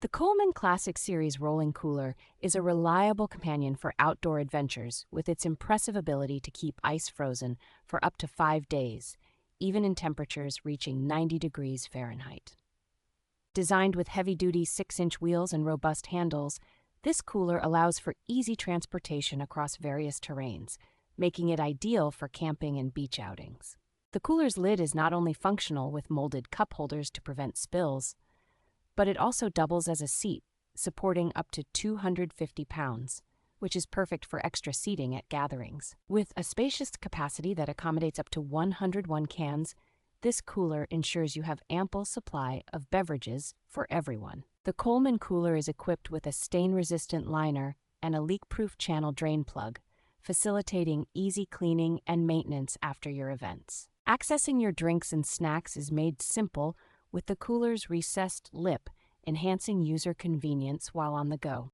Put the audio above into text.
The Coleman Classic Series rolling cooler is a reliable companion for outdoor adventures with its impressive ability to keep ice frozen for up to 5 days, even in temperatures reaching 90 degrees Fahrenheit. Designed with heavy-duty 6-inch wheels and robust handles, this cooler allows for easy transportation across various terrains, making it ideal for camping and beach outings. The cooler's lid is not only functional with molded cup holders to prevent spills, but it also doubles as a seat, supporting up to 250 pounds, which is perfect for extra seating at gatherings. With a spacious capacity that accommodates up to 101 cans, this cooler ensures you have ample supply of beverages for everyone. The Coleman cooler is equipped with a stain-resistant liner and a leak-proof channel drain plug, facilitating easy cleaning and maintenance after your events. Accessing your drinks and snacks is made simple with the cooler's recessed lip, enhancing user convenience while on the go.